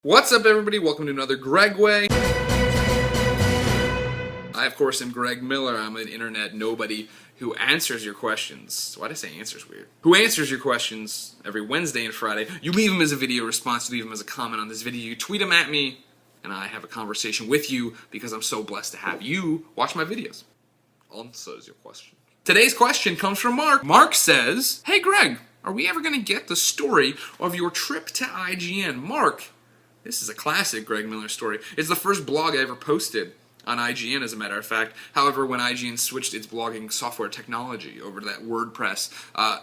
What's up, everybody? Welcome to another Gregway. I, of course, am Greg Miller. I'm an internet nobody who answers your questions. Why did I say answers weird? Who answers your questions every Wednesday and Friday. You leave them as a video response, you leave them as a comment on this video, you tweet them at me, and I have a conversation with you because I'm so blessed to have you watch my videos. Answers your question. Today's question comes from Mark. Mark says, "Hey Greg, are we ever going to get the story of your trip to IGN?" Mark, this is a classic Greg Miller story. It's the first blog I ever posted on IGN, as a matter of fact. However, when IGN switched its blogging software technology over to that WordPress,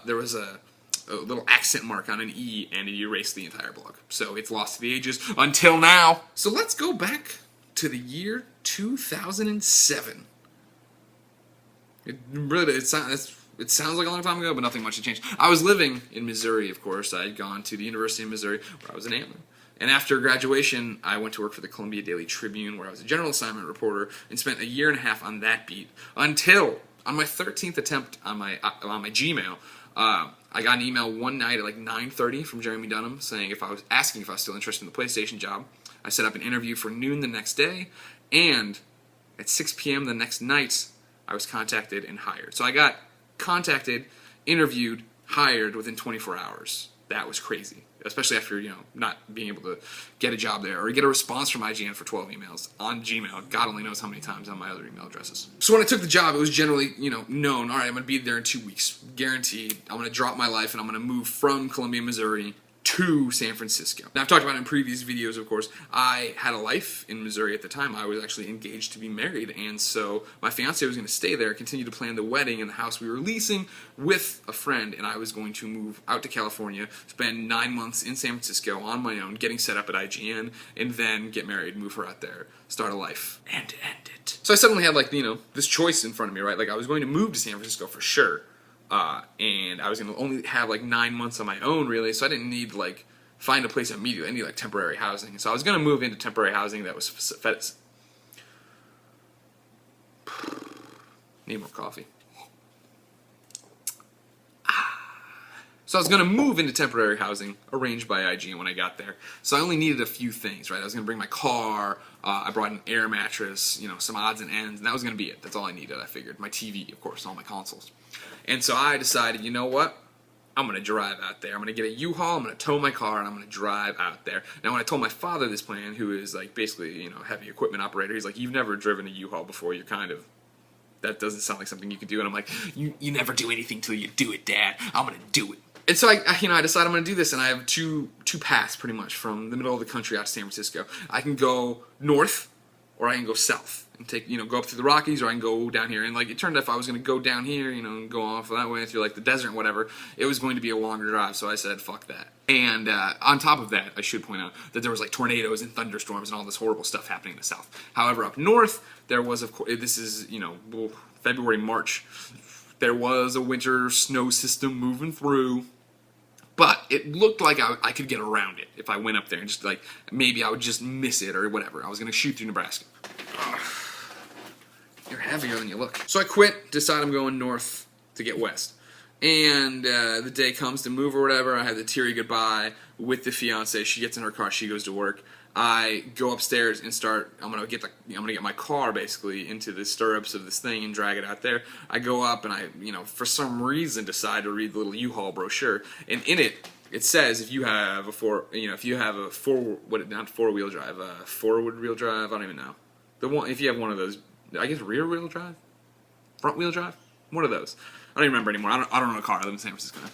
there was a little accent mark on an E, and it erased the entire blog. So it's lost to the ages until now. So let's go back to the year 2007. It sounds like a long time ago, but nothing much had changed. I was living in Missouri, of course. I had gone to the University of Missouri, where I was an antler. And after graduation, I went to work for the Columbia Daily Tribune, where I was a general assignment reporter, and spent a year and a half on that beat until, on my 13th attempt on my Gmail, I got an email one night at like 9:30 from Jeremy Dunham saying asking if I was still interested in the PlayStation job. I set up an interview for noon the next day, and at 6 p.m. the next night, I was contacted and hired. So I got contacted, interviewed, hired within 24 hours. That was crazy, especially after, not being able to get a job there or get a response from IGN for 12 emails on Gmail. God only knows how many times on my other email addresses. So when I took the job, it was generally, known, all right, I'm going to be there in 2 weeks. Guaranteed. I'm going to drop my life and I'm going to move from Columbia, Missouri to San Francisco. Now, I've talked about it in previous videos, of course. I had a life in Missouri at the time. I was actually engaged to be married, and so my fiance was going to stay there, continue to plan the wedding in the house we were leasing with a friend, and I was going to move out to California, spend 9 months in San Francisco on my own, getting set up at IGN, and then get married, move her out there, start a life, and end it. So I suddenly had, this choice in front of me, right? Like, I was going to move to San Francisco for sure. And I was going to only have 9 months on my own, really, so I didn't need to find a place immediately. I need temporary housing. So I was going to move into temporary housing that was need more coffee. So I was going to move into temporary housing arranged by IGN when I got there. So I only needed a few things, right? I was going to bring my car, I brought an air mattress, some odds and ends, and that was going to be it. That's all I needed, I figured. My TV, of course, all my consoles. And so I decided, you know what? I'm going to drive out there. I'm going to get a U-Haul, I'm going to tow my car, and I'm going to drive out there. Now, when I told my father this plan, who is, basically, heavy equipment operator, he's like, you've never driven a U-Haul before, you're kind of... That doesn't sound like something you could do. And I'm like, you never do anything till you do it, Dad. I'm going to do it. And so I decided I'm going to do this, and I have two paths, pretty much, from the middle of the country out to San Francisco. I can go north, or I can go south, and take, go up through the Rockies, or I can go down here. And, it turned out if I was going to go down here, and go off that way through, the desert and whatever, it was going to be a longer drive, so I said, fuck that. And on top of that, I should point out that there was, tornadoes and thunderstorms and all this horrible stuff happening in the south. However, up north, there was, of course, this is, February, March, there was a winter snow system moving through. But it looked like I could get around it if I went up there and just maybe I would just miss it or whatever. I was going to shoot through Nebraska. Ugh. You're heavier than you look. So I quit, decide I'm going north to get west. And the day comes to move or whatever. I have the teary goodbye with the fiance. She gets in her car, she goes to work. I go upstairs and start. I'm gonna get my car basically into the stirrups of this thing and drag it out there. I go up and I, for some reason decide to read the little U-Haul brochure, and in it says if you have a four-wheel drive, I don't even know. If you have one of those, I guess rear-wheel drive, front-wheel drive, one of those. I don't even remember anymore. I don't own a car. I live in San Francisco now.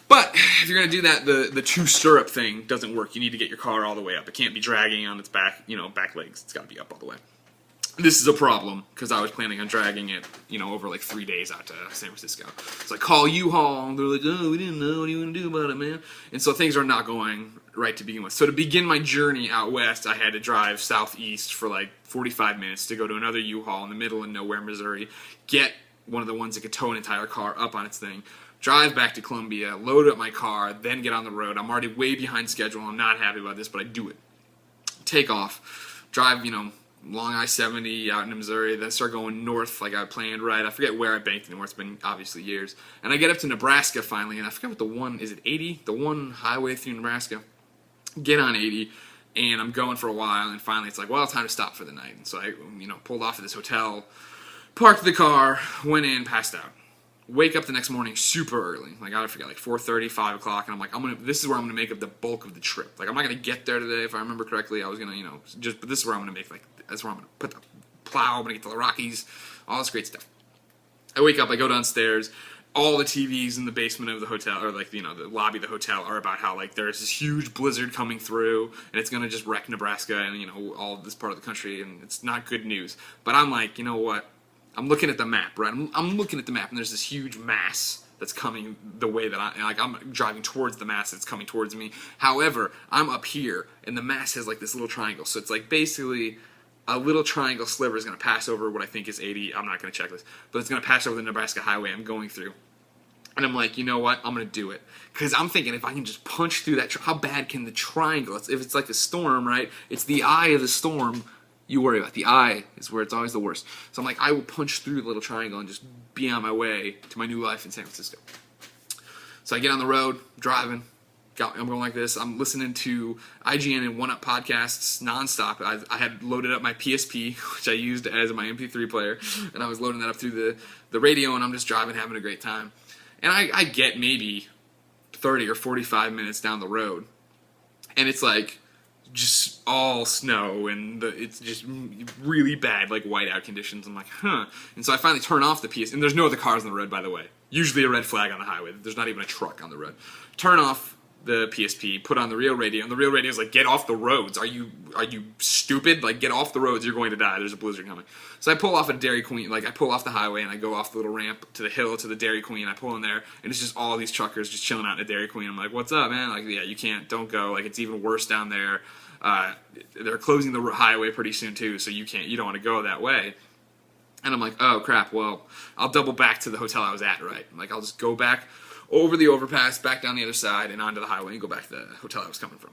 But if you're going to do that, the two-stirrup thing doesn't work. You need to get your car all the way up. It can't be dragging on its back, back legs. It's got to be up all the way. This is a problem, because I was planning on dragging it, over 3 days out to San Francisco. So I call U-Haul, and they're like, oh, we didn't know. What are you going to do about it, man? And so things are not going right to begin with. So to begin my journey out west, I had to drive southeast for 45 minutes to go to another U-Haul in the middle of nowhere, Missouri, get one of the ones that could tow an entire car up on its thing, drive back to Columbia, load up my car, then get on the road. I'm already way behind schedule. I'm not happy about this, but I do it. Take off, drive, long I-70 out into Missouri, then start going north like I planned, right? I forget where I banked anymore. It's been obviously years. And I get up to Nebraska finally, and I forget what is it 80? The one highway through Nebraska. Get on 80, And I'm going for a while, and finally it's like, well, it's time to stop for the night. And so I, pulled off at this hotel, parked the car, went in, passed out. Wake up the next morning super early. Like, I forget, like 4:30, 5 o'clock, and I'm like, this is where I'm gonna make up the bulk of the trip. Like, I'm not gonna get there today, if I remember correctly. I was gonna, but this is where I'm gonna make, like, that's where I'm gonna put the plow, I'm gonna get to the Rockies, all this great stuff. I wake up, I go downstairs. All the TVs in the basement of the hotel, or like, the lobby of the hotel, are about how, like, there's this huge blizzard coming through, and it's gonna just wreck Nebraska and, all of this part of the country, and it's not good news. But I'm like, you know what? I'm looking at the map, right? I'm looking at the map, and there's this huge mass that's coming the way that I'm driving towards the mass that's coming towards me. However, I'm up here, and the mass has, like, this little triangle. So it's, like, basically a little triangle sliver is going to pass over what I think is 80. I'm not going to check this, but it's going to pass over the Nebraska highway I'm going through. And I'm like, you know what? I'm going to do it. Because I'm thinking, if I can just punch through that, how bad can the triangle, if it's like a storm, right? It's the eye of the storm you worry about. The eye is where it's always the worst. So I'm like, I will punch through the little triangle and just be on my way to my new life in San Francisco. So I get on the road, driving. I'm going like this. I'm listening to IGN and 1UP podcasts nonstop. I had loaded up my PSP, which I used as my MP3 player, and I was loading that up through the radio, and I'm just driving, having a great time. And I get maybe 30 or 45 minutes down the road, and it's like just all snow, and it's just really bad, like, whiteout conditions. I'm like, And so I finally turn off the PS, and there's no other cars on the road, by the way. Usually a red flag on the highway. There's not even a truck on the road. Turn off the PSP, put on the real radio, and the real radio is like, get off the roads. Are you stupid? Like, get off the roads, you're going to die. There's a blizzard coming. So I pull off at Dairy Queen, like, I pull off the highway, and I go off the little ramp to the hill to the Dairy Queen. I pull in there, and it's just all these truckers just chilling out in the Dairy Queen. I'm like, what's up, man? Like, yeah, you don't go. Like, it's even worse down there. They're closing the highway pretty soon, too, so you don't want to go that way. And I'm like, oh, crap, well, I'll double back to the hotel I was at, right? Like, I'll just go back over the overpass, back down the other side, and onto the highway, and go back to the hotel I was coming from.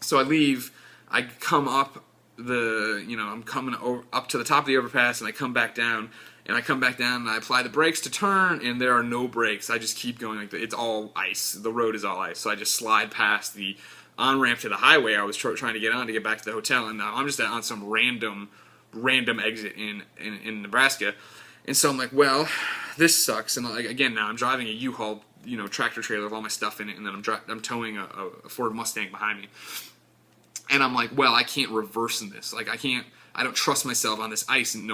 So I leave, I come up I'm coming up to the top of the overpass, and I come back down, and I apply the brakes to turn, and there are no brakes. I just keep going like that. It's all ice. The road is all ice. So I just slide past the on-ramp to the highway I was trying to get on to get back to the hotel, and now I'm just on some random exit in Nebraska. And so I'm like, well, this sucks. And again, now I'm driving a U-Haul, tractor trailer with all my stuff in it, and then I'm towing a Ford Mustang behind me. And I'm like, well, I can't reverse in this. Like, I don't trust myself on this ice, and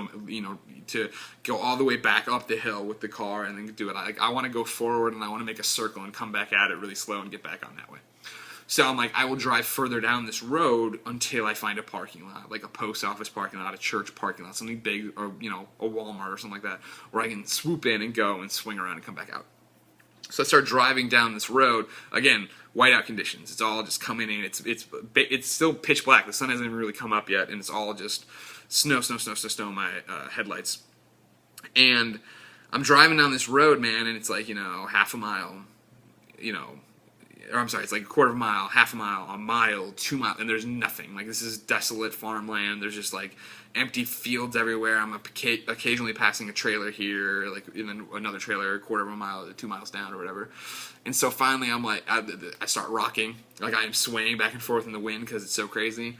to go all the way back up the hill with the car and then do it. I want to go forward, and I want to make a circle and come back at it really slow and get back on that way. So I'm like, I will drive further down this road until I find a parking lot, like a post office parking lot, a church parking lot, something big, or, a Walmart or something like that, where I can swoop in and go and swing around and come back out. So I start driving down this road. Again, whiteout conditions. It's all just coming in. It's still pitch black. The sun hasn't even really come up yet, and it's all just snow in my headlights. And I'm driving down this road, man, and it's like, half a mile, or I'm sorry, it's like a quarter of a mile, half a mile, 2 miles, and there's nothing. Like, this is desolate farmland. There's just, like, empty fields everywhere. I'm occasionally passing a trailer here, like, and then another trailer a quarter of a mile, 2 miles down or whatever. And so finally I'm like, I start rocking. Like, I am swaying back and forth in the wind because it's so crazy.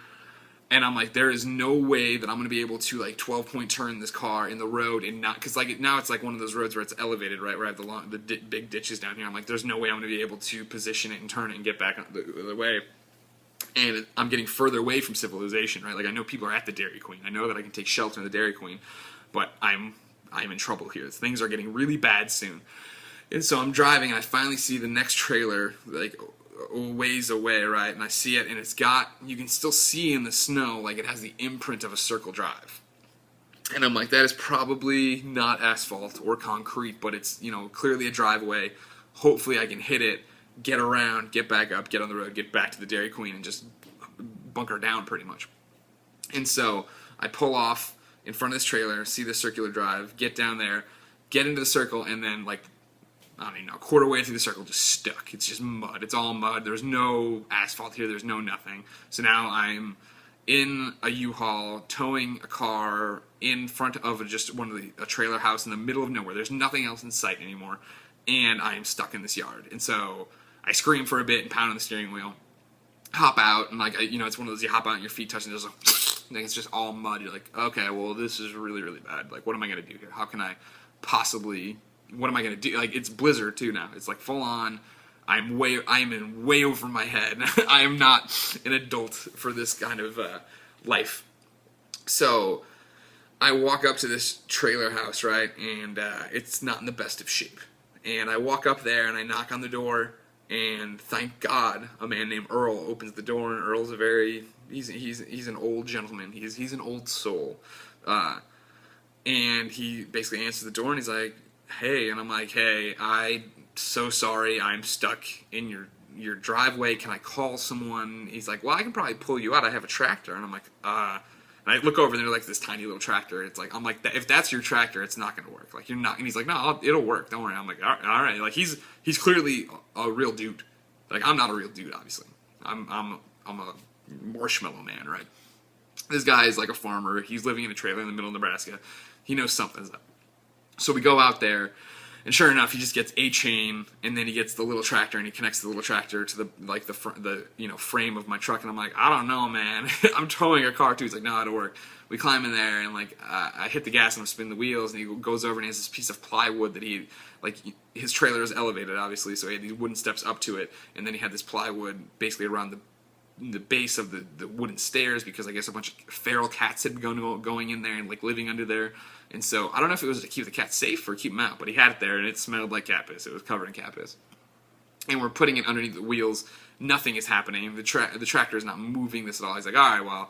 And I'm like, there is no way that I'm going to be able to, like, 12-point turn this car in the road and not, because, like, now it's like one of those roads where it's elevated, right, where I have the big ditches down here. I'm like, there's no way I'm going to be able to position it and turn it and get back on the way. And I'm getting further away from civilization, right? Like, I know people are at the Dairy Queen. I know that I can take shelter in the Dairy Queen, but I'm in trouble here. Things are getting really bad soon. And so I'm driving, and I finally see the next trailer, like, a ways away, right? And I see it, and you can still see in the snow, like, it has the imprint of a circle drive. And I'm like, that is probably not asphalt or concrete, but it's, clearly a driveway. Hopefully I can hit it, get around, get back up, get on the road, get back to the Dairy Queen, and just bunker down pretty much. And so I pull off in front of this trailer, see the circular drive, get down there, get into the circle, and then, like, I don't even know, a quarter way through the circle, just stuck. It's just mud. It's all mud. There's no asphalt here. There's no nothing. So now I'm in a U-Haul towing a car in front of a trailer house in the middle of nowhere. There's nothing else in sight anymore, and I am stuck in this yard. And so I scream for a bit and pound on the steering wheel. hop out, and like it's one of those you hop out and your feet touch and there's like it's just all mud. You're like, okay, well this is really really bad. Like, what am I gonna do here? How can I possibly? What am I gonna do? Like, it's blizzard too now. It's like full on. I am in way over my head. I am not an adult for this kind of life. So I walk up to this trailer house, right, and it's not in the best of shape. And I walk up there and I knock on the door. And thank God, a man named Earl opens the door, and Earl's he's an old gentleman. He's an old soul, and he basically answers the door, and he's like, "Hey," and I'm like, "Hey, I'm so sorry, I'm stuck in your driveway. Can I call someone?" He's like, "Well, I can probably pull you out. I have a tractor," and I'm like, And I look over and they're like this tiny little tractor. It's like, I'm like, if that's your tractor, it's not going to work. Like, you're not. And he's like, no, it'll work. Don't worry. I'm like, all right. Like, he's clearly a real dude. Like, I'm not a real dude, obviously. I'm a marshmallow man, right? This guy is like a farmer. He's living in a trailer in the middle of Nebraska. He knows something's up. So we go out there. And sure enough, he just gets a chain, and then he gets the little tractor, and he connects the little tractor to the frame of my truck. And I'm like, I don't know, man. I'm towing a car too. He's like, no, it'll work. We climb in there, and like I hit the gas and I'm spinning the wheels, and he goes over and he has this piece of plywood that his trailer is elevated, obviously, so he had these wooden steps up to it, and then he had this plywood basically around the base of the wooden stairs, because I guess a bunch of feral cats had been going in there and like living under there. And so I don't know if it was to keep the cats safe or keep them out, but he had it there, and it smelled like cat piss. It was covered in cat piss. And we're putting it underneath the wheels. Nothing is happening. The tractor is not moving this at all. He's like, all right, well,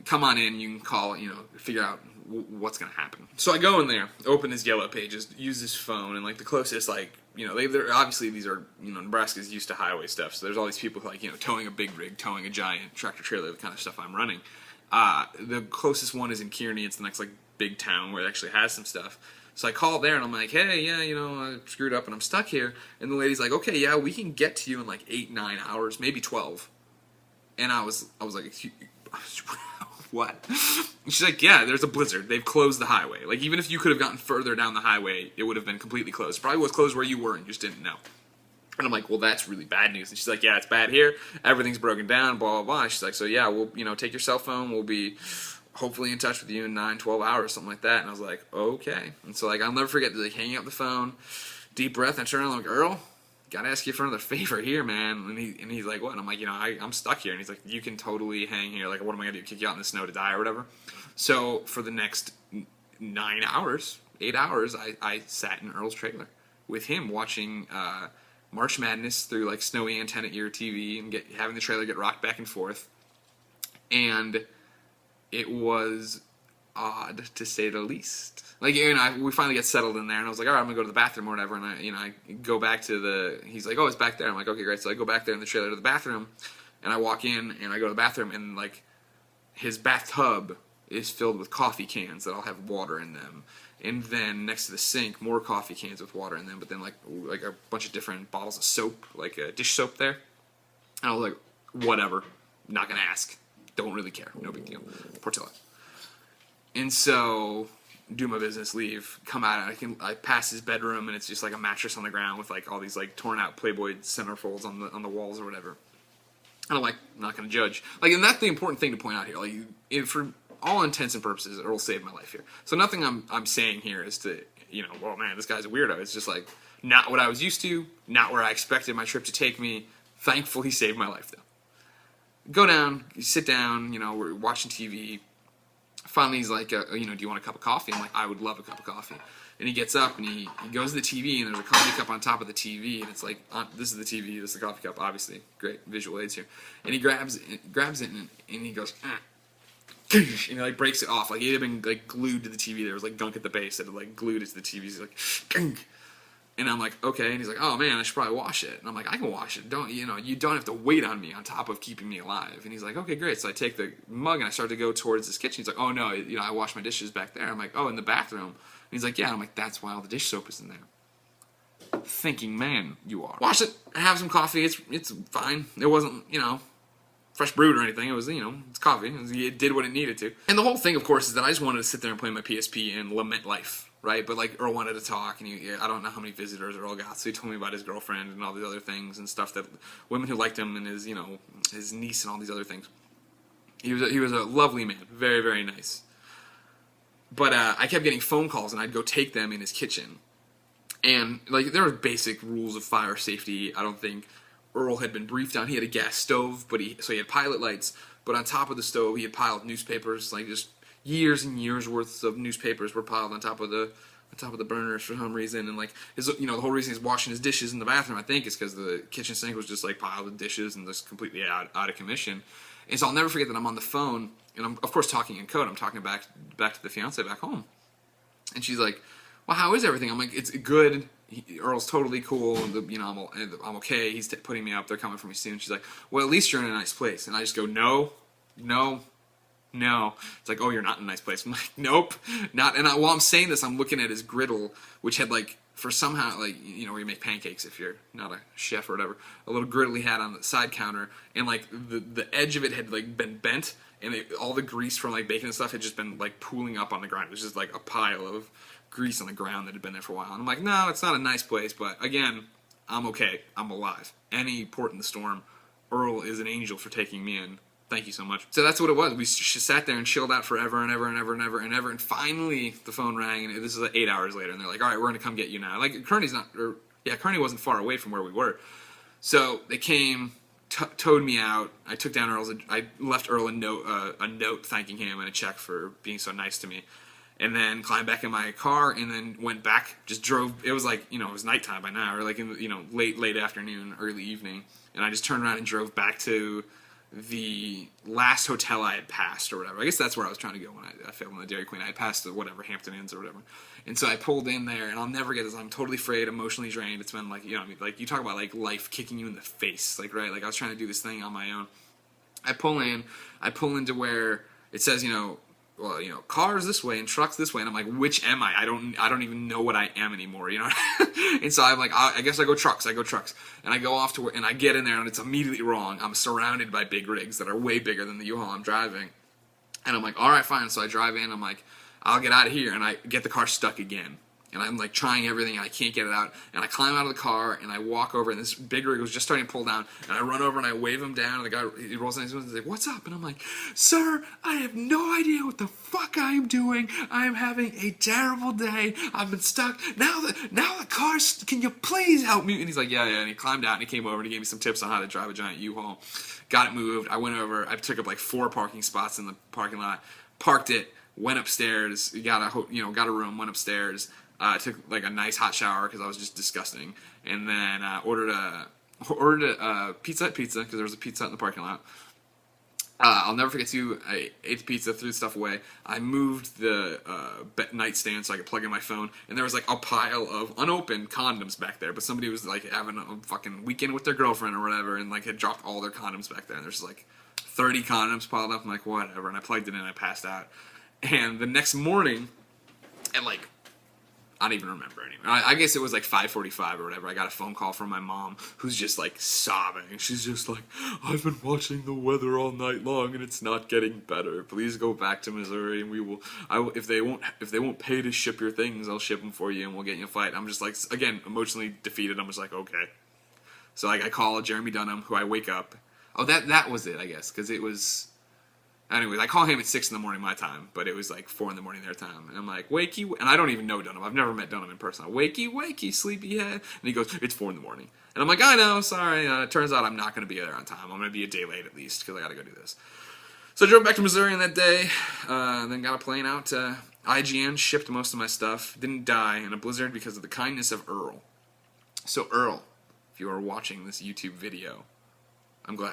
come on in. You can call, figure out what's going to happen. So I go in there, open his yellow pages, use his phone, and like the closest, they're obviously these are, Nebraska's used to highway stuff. So there's all these people who towing a big rig, towing a giant tractor trailer, the kind of stuff I'm running. The closest one is in Kearney. It's the next big town where it actually has some stuff. So I call there and I'm like, hey, yeah, I screwed up and I'm stuck here. And the lady's like, okay, yeah, we can get to you in 8-9 hours, maybe 12. And I was like, what? And she's like, yeah, there's a blizzard. They've closed the highway. Even if you could have gotten further down the highway, it would have been completely closed. Probably was closed where you were and you just didn't know. And I'm like, well, that's really bad news. And she's like, yeah, it's bad here. Everything's broken down, blah, blah, blah. She's like, so yeah, we'll, take your cell phone. We'll be hopefully in touch with you in 9-12 hours, something like that. And I was like, okay. And so I'll never forget hanging up the phone, deep breath, and I turn around and I'm like, Earl, gotta ask you for another favor here, man. And he's like, what? And I'm like, I'm stuck here. And he's like, you can totally hang here. What am I gonna do? Kick you out in the snow to die or whatever? So for the next 8 hours, I sat in Earl's trailer with him watching March Madness through snowy antenna ear TV and having the trailer get rocked back and forth. And it was odd, to say the least. We finally get settled in there, and I was like, all right, I'm gonna go to the bathroom or whatever. And I go back to he's like, oh, it's back there. I'm like, okay, great. So I go back there in the trailer to the bathroom, and I walk in, and I go to the bathroom, and his bathtub is filled with coffee cans that all have water in them. And then next to the sink, more coffee cans with water in them, but then like a bunch of different bottles of soap, dish soap there. And I was like, whatever, not gonna ask. Don't really care. No big deal. Portillo. And so, do my business, leave, come out, I pass his bedroom, and it's just a mattress on the ground with all these torn out Playboy centerfolds on the walls or whatever. And I'm not gonna judge. And that's the important thing to point out here. For all intents and purposes, Earl saved my life here. So nothing I'm saying here is to, well, man, this guy's a weirdo. It's just not what I was used to, not where I expected my trip to take me. Thankful he saved my life, though. Go down, sit down, we're watching TV. Finally, he's like, do you want a cup of coffee? I'm like, I would love a cup of coffee. And he gets up and he goes to the TV, and there's a coffee cup on top of the TV, and it's this is the TV, this is the coffee cup, obviously. Great visual aids here. And he grabs it, and he goes, and he breaks it off. It had been glued to the TV. There was gunk at the base that had glued it to the TV. He's like, gunk. And I'm like, okay. And he's like, oh man, I should probably wash it. And I'm like, I can wash it. You don't have to wait on me on top of keeping me alive. And he's like, okay, great. So I take the mug and I start to go towards this kitchen. He's like, oh no, I wash my dishes back there. I'm like, oh, in the bathroom. And he's like, yeah. I'm like, that's why all the dish soap is in there. Thinking man, you are. Wash it. Have some coffee. It's fine. It wasn't, fresh brewed or anything. It was, it's coffee. It did what it needed to. And the whole thing, of course, is that I just wanted to sit there and play my PSP and lament life, right? But like Earl wanted to talk, and I don't know how many visitors Earl got, so he told me about his girlfriend and all these other things and stuff, that women who liked him, and his niece and all these other things. He was a lovely man, very, very nice. But I kept getting phone calls, and I'd go take them in his kitchen. And like there were basic rules of fire safety. I don't think Earl had been briefed on. He had a gas stove, so he had pilot lights. But on top of the stove, he had piled newspapers, like just years and years worth of newspapers were piled on top of the burners for some reason. And like the whole reason he's washing his dishes in the bathroom, I think, is because the kitchen sink was just like piled with dishes and just completely out of commission. And so I'll never forget that I'm on the phone, and I'm of course talking in code. I'm talking back to the fiance back home, and she's like, "Well, how is everything?" I'm like, "It's good. Earl's totally cool. I'm okay. He's putting me up. They're coming for me soon." She's like, "Well, at least you're in a nice place." And I just go, "No. It's like, "Oh, you're not in a nice place." I'm like, "Nope, not." And while I'm saying this, I'm looking at his griddle, which had like, for somehow, like, where you make pancakes if you're not a chef or whatever, a little griddle he had on the side counter, and like the edge of it had like been bent, and all the grease from like bacon and stuff had just been like pooling up on the ground. It was just like a pile of grease on the ground that had been there for a while. And I'm like, no, it's not a nice place, but again, I'm okay. I'm alive. Any port in the storm, Earl is an angel for taking me in. Thank you so much. So that's what it was. We sat there and chilled out forever and ever and ever and ever and ever. And finally, the phone rang, and this is like 8 hours later. And they're like, "All right, we're going to come get you now." Like, Kearney wasn't far away from where we were. So they came, towed me out. I took down I left Earl a note thanking him and a check for being so nice to me. And then climbed back in my car, and then went back, just drove. It was like, it was nighttime by now, or like in late afternoon, early evening. And I just turned around and drove back to the last hotel I had passed or whatever. I guess that's where I was trying to go when I failed on the Dairy Queen. I had passed the Hampton Inns or whatever. And so I pulled in there, and I'll never get this. I'm totally frayed, emotionally drained. It's been like, like you talk about like life kicking you in the face, like, right? Like I was trying to do this thing on my own. I pull into where it says, cars this way and trucks this way, and I'm like, which am I? I don't even know what I am anymore, And so I'm like, I guess I go trucks, and I go off to where, and I get in there, and it's immediately wrong. I'm surrounded by big rigs that are way bigger than the U-Haul I'm driving, and I'm like, all right, fine. So I drive in, I'm like, I'll get out of here, and I get the car stuck again. And I'm like trying everything, and I can't get it out. And I climb out of the car, and I walk over, and this big rig was just starting to pull down. And I run over, and I wave him down. And the guy, he rolls down his window and he's like, "What's up?" And I'm like, "Sir, I have no idea what the fuck I am doing. I am having a terrible day. I've been stuck. Now the car's, can you please help me?" And he's like, yeah. And he climbed out, and he came over, and he gave me some tips on how to drive a giant U-Haul. Got it moved. I went over. I took up like 4 parking spots in the parking lot. Parked it. Went upstairs. Got a room. Went upstairs. Took like a nice hot shower because I was just disgusting, and then ordered a pizza because there was a pizza in the parking lot. I'll never forget I ate the pizza, threw the stuff away. I moved the nightstand so I could plug in my phone, and there was like a pile of unopened condoms back there. But somebody was like having a fucking weekend with their girlfriend or whatever, and like had dropped all their condoms back there. And there's like 30 condoms piled up. I'm like, whatever. And I plugged it in. I passed out. And the next morning, at like, I don't even remember anymore. I guess it was like 5:45 or whatever. I got a phone call from my mom, who's just like sobbing. She's just like, "I've been watching the weather all night long, and it's not getting better. Please go back to Missouri, and if they won't pay to ship your things, I'll ship them for you, and we'll get you a flight." I'm just like, again, emotionally defeated. I'm just like, okay. So like I call Jeremy Dunham, who I wake up. Oh, that was it, I guess, because it was. Anyways, I call him at 6 in the morning my time, but it was like 4 in the morning their time. And I'm like, "Wakey," and I don't even know Dunham. I've never met Dunham in person. "Wakey, sleepyhead." And he goes, "It's 4 in the morning." And I'm like, "I know, sorry." It turns out I'm not going to be there on time. I'm going to be a day late at least because I got to go do this. So I drove back to Missouri on that day, then got a plane out to IGN, shipped most of my stuff, didn't die in a blizzard because of the kindness of Earl. So Earl, if you are watching this YouTube video,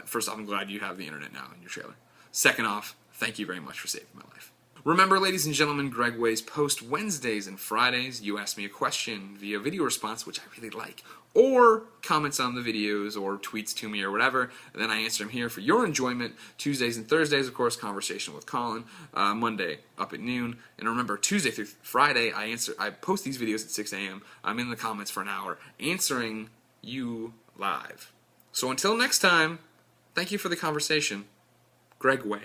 first off, I'm glad you have the internet now in your trailer. Second off, thank you very much for saving my life. Remember, ladies and gentlemen, Gregway's post Wednesdays and Fridays. You ask me a question via video response, which I really like, or comments on the videos, or tweets to me, or whatever, and then I answer them here for your enjoyment. Tuesdays and Thursdays, of course, Conversation with Colin. Monday, up at noon. And remember, Tuesday through Friday, I post these videos at 6 a.m. I'm in the comments for an hour, answering you live. So until next time, thank you for the conversation. Gregway.